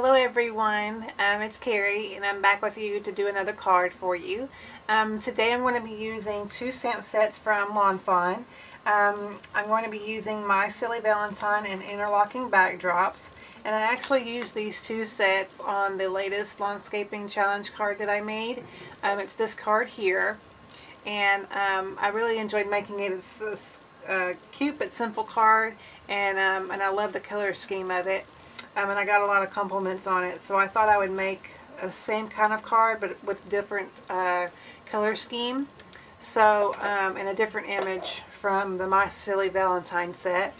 Hello everyone, it's Carrie and I'm back with you to do another card for you. Today I'm going to be using two stamp sets from Lawn Fawn. I'm going to be using My Silly Valentine and Interlocking Backdrops, and I actually used these two sets on the latest Lawnscaping Challenge card that I made. It's this card here, and I really enjoyed making it. It's this cute but simple card, and I love the color scheme of it. And I got a lot of compliments on it, so I thought I would make a same kind of card but with different color scheme. So and a different image from the My Silly Valentine set.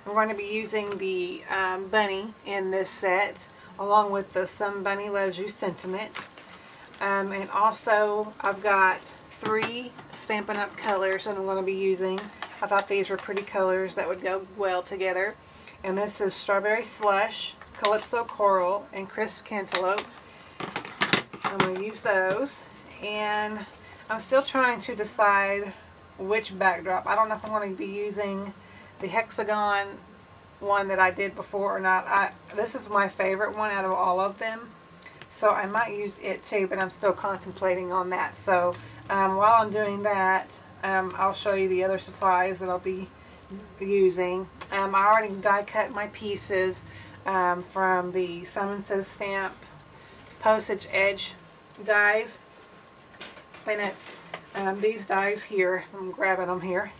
I'm going to be using the bunny in this set along with the Some Bunny Loves You sentiment. And also I've got 3 Stampin' Up! Colors that I'm going to be using. I thought these were pretty colors that would go well together. And this is Strawberry Slush, Calypso Coral, and Crisp Cantaloupe. I'm going to use those. And I'm still trying to decide which backdrop. I don't know if I'm going to be using the hexagon one that I did before or not. This is my favorite one out of all of them, so I might use it too, but I'm still contemplating on that. So while I'm doing that, I'll show you the other supplies that I'll be using. I already die cut my pieces from the Simon Says Stamp postage edge dies, and it's these dies here. I'm grabbing them here.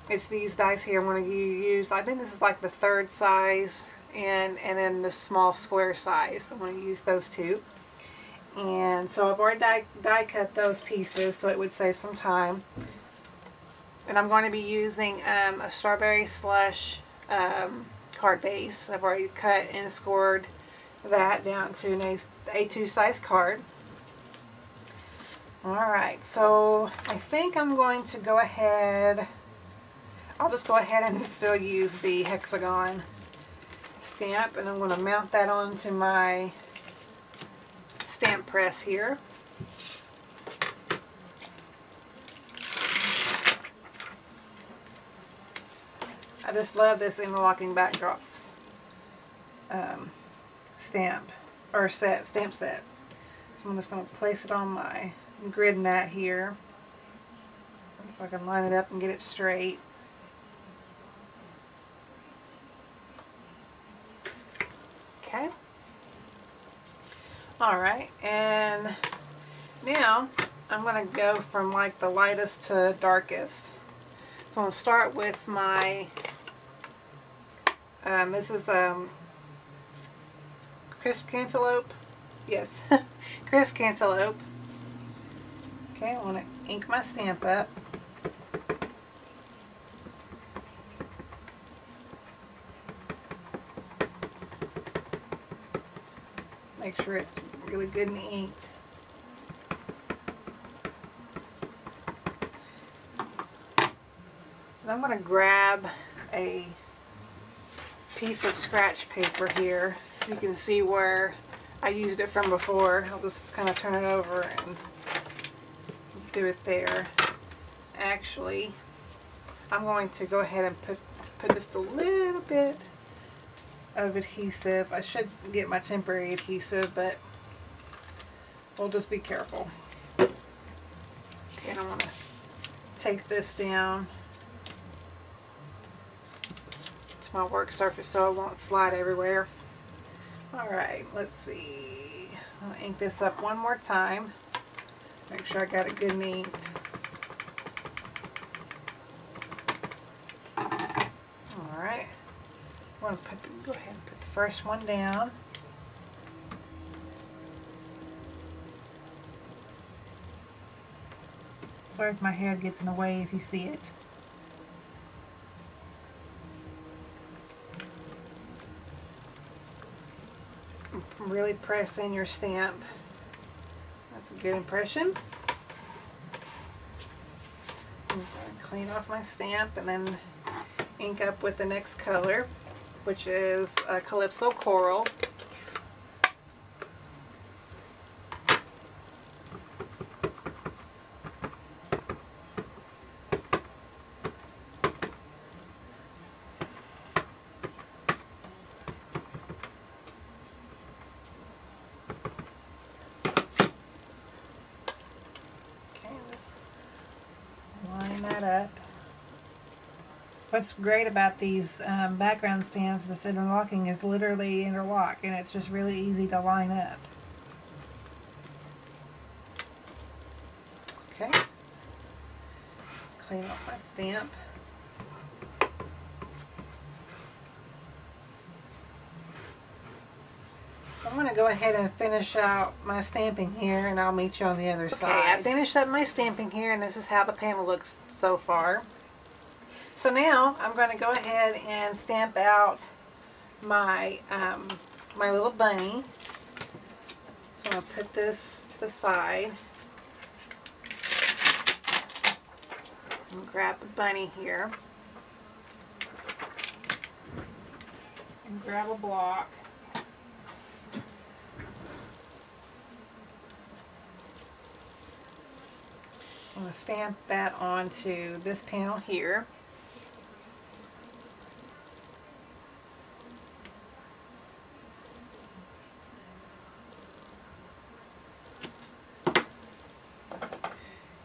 It's these dies here I'm going to use. I think this is like the 3rd size, and then the small square size. I'm going to use those two. And so I've already die cut those pieces, so it would save some time. And I'm going to be using a Strawberry Slush card base. I've already cut and scored that down to an A2 size card. Alright, so I think I'm going to go ahead, I'll just go ahead and still use the hexagon stamp, and I'm going to mount that onto my stamp press here. I just love this Interlocking Backdrops stamp set. So I'm just going to place it on my grid mat here so I can line it up and get it straight. Okay. Alright, and now I'm going to go from like the lightest to darkest. So I'm going to start with my this is Crisp Cantaloupe. Yes, Crisp Cantaloupe. Okay, I want to ink my stamp up. Make sure it's really good and inked. And I'm going to grab a piece of scratch paper here so you can see where I used it from before. I'll just kind of turn it over and do it there. Actually, I'm going to go ahead and put just a little bit of adhesive. I should get my temporary adhesive, but we'll just be careful. Okay, and I want to take this down to my work surface so it won't slide everywhere. Alright, let's see. I'll ink this up one more time. Make sure I got it good and inked. Alright. I'm going to go ahead and put the first one down. Sorry if my head gets in the way if you see it. Really press in your stamp. That's a good impression. Clean off my stamp and then ink up with the next color, which is Calypso Coral. line that up. What's great about these background stamps that's interlocking is literally interlock, and it's just really easy to line up. Okay. Clean off my stamp. I'm going to go ahead and finish out my stamping here, and I'll meet you on the other side. Okay, I finished up my stamping here, and this is how the panel looks so far. So now I'm going to go ahead and stamp out my my little bunny. So I'm going to put this to the side. And grab the bunny here. And grab a block. I'm going to stamp that onto this panel here.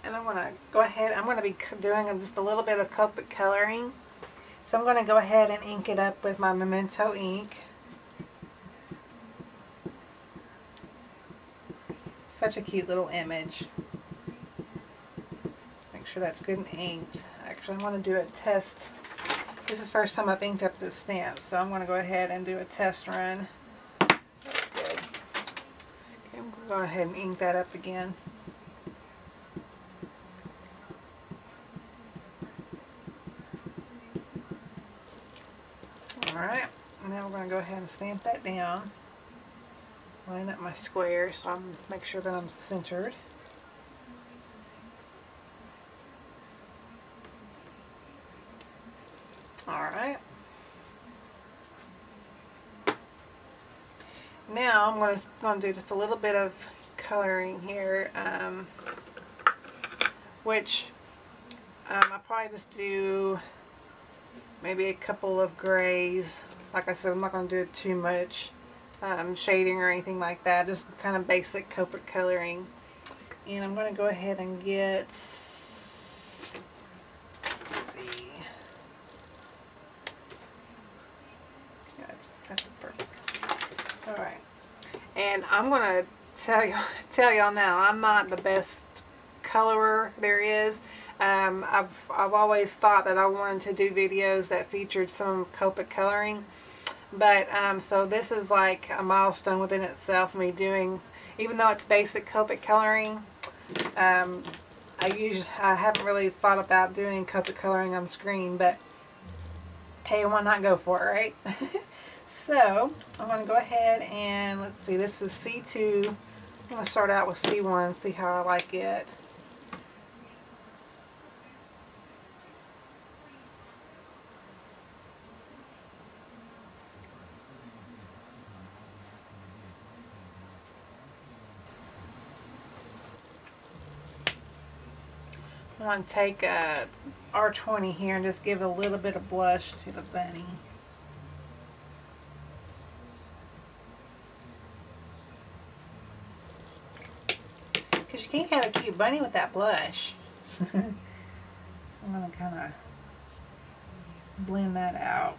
And I'm going to go ahead, I'm going to be doing just a little bit of Copic coloring. So I'm going to go ahead and ink it up with my Memento ink. Such a cute little image. Make sure that's good and inked. Actually, I want to do a test. This is the first time I've inked up this stamp, so I'm going to go ahead and do a test run. That's good. Okay, I'm going to go ahead and ink that up again. Alright, and now we're going to go ahead and stamp that down. Line up my square so I'm make sure that I'm centered. Alright. Now I'm going to do just a little bit of coloring here, which I'll probably just do maybe a couple of grays. Like I said, I'm not going to do it too much shading or anything like that. Just kind of basic Copic coloring. And I'm going to go ahead and get, let's see. Yeah, that's perfect. All right. And I'm going to tell y'all now, I'm not the best colorer there is. I've always thought that I wanted to do videos that featured some Copic coloring, but so this is like a milestone within itself, me doing, even though it's basic Copic coloring. I haven't really thought about doing Copic coloring on screen, but hey, why not go for it, right? So I'm going to go ahead and let's see, this is C2. I'm going to start out with C1 and see how I like it. I want to take a R20 here and just give a little bit of blush to the bunny. Because you can't have a cute bunny without blush. So I'm going to kind of blend that out.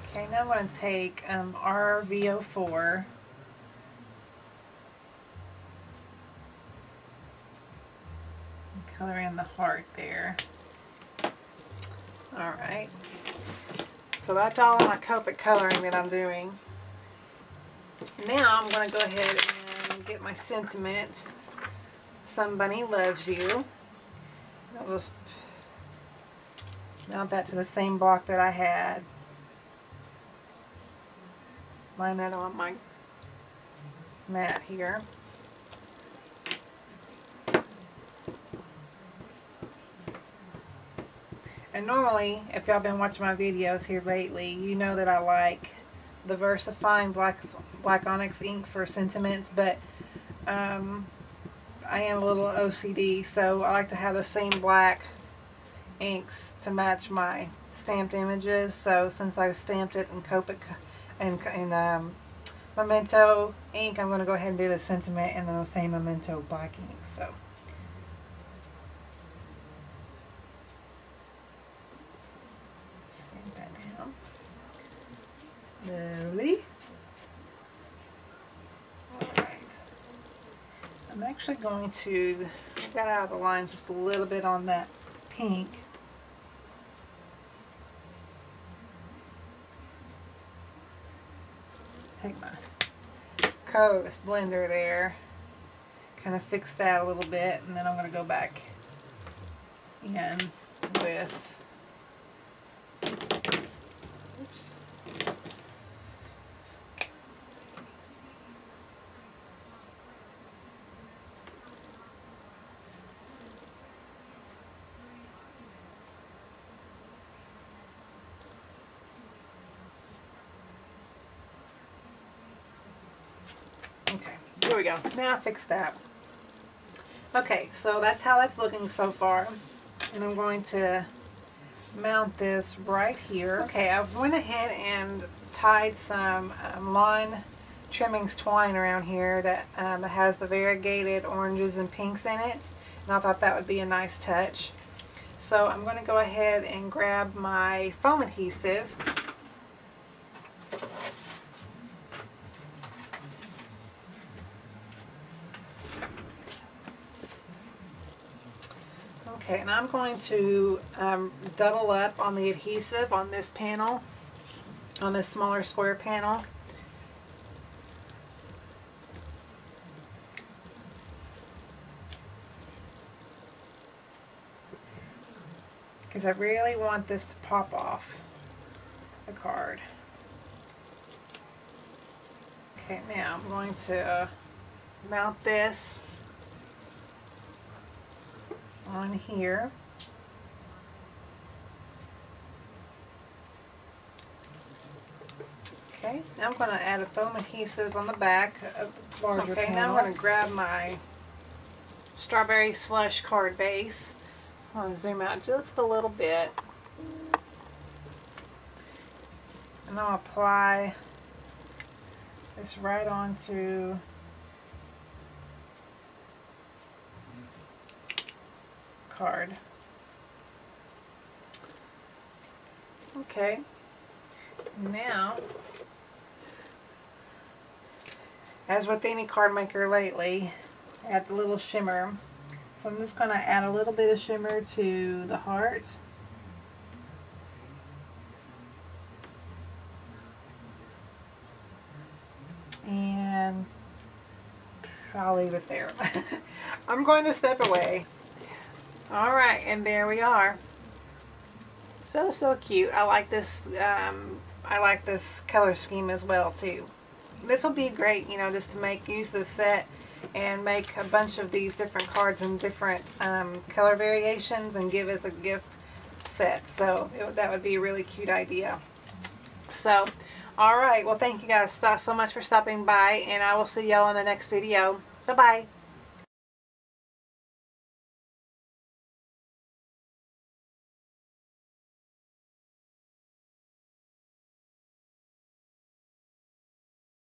Okay, now I'm going to take RV04. Color in the heart there. Alright. So that's all my Copic coloring that I'm doing. Now I'm going to go ahead and get my sentiment. Somebody loves you. I'll just mount that to the same block that I had. Line that on my mat here. And normally, if y'all been watching my videos here lately, you know that I like the VersaFine Black Onyx ink for sentiments, but I am a little OCD, so I like to have the same black inks to match my stamped images. So since I stamped it in Copic and Memento ink, I'm going to go ahead and do the sentiment in the same Memento black ink. So Lovely. Alright. I'm actually going to get out of the lines just a little bit on that pink. Take my Coast blender there, kind of fix that a little bit, and then I'm going to go back in with, oops, okay, there we go. Now I fixed that. Okay, so that's how that's looking so far. And I'm going to mount this right here. Okay, I went ahead and tied some lawn trimmings twine around here that has the variegated oranges and pinks in it. And I thought that would be a nice touch. So I'm going to go ahead and grab my foam adhesive. Okay, and I'm going to double up on the adhesive on this panel, on this smaller square panel. Because I really want this to pop off the card. Okay, now I'm going to mount this on here. Okay, now I'm going to add a foam adhesive on the back of the larger panel. Now I'm going to grab my strawberry slush card base. I'm going to zoom out just a little bit. And I'll apply this right onto card. Okay, now, as with any card maker lately, add the little shimmer. So I'm just going to add a little bit of shimmer to the heart. And I'll leave it there. I'm going to step away. Alright, and there we are. So cute. I like this color scheme as well too. This will be great, you know, just to use the set and make a bunch of these different cards in different color variations and give as a gift set. So that would be a really cute idea. So, alright, well thank you guys so much for stopping by, and I will see y'all in the next video. Bye-bye.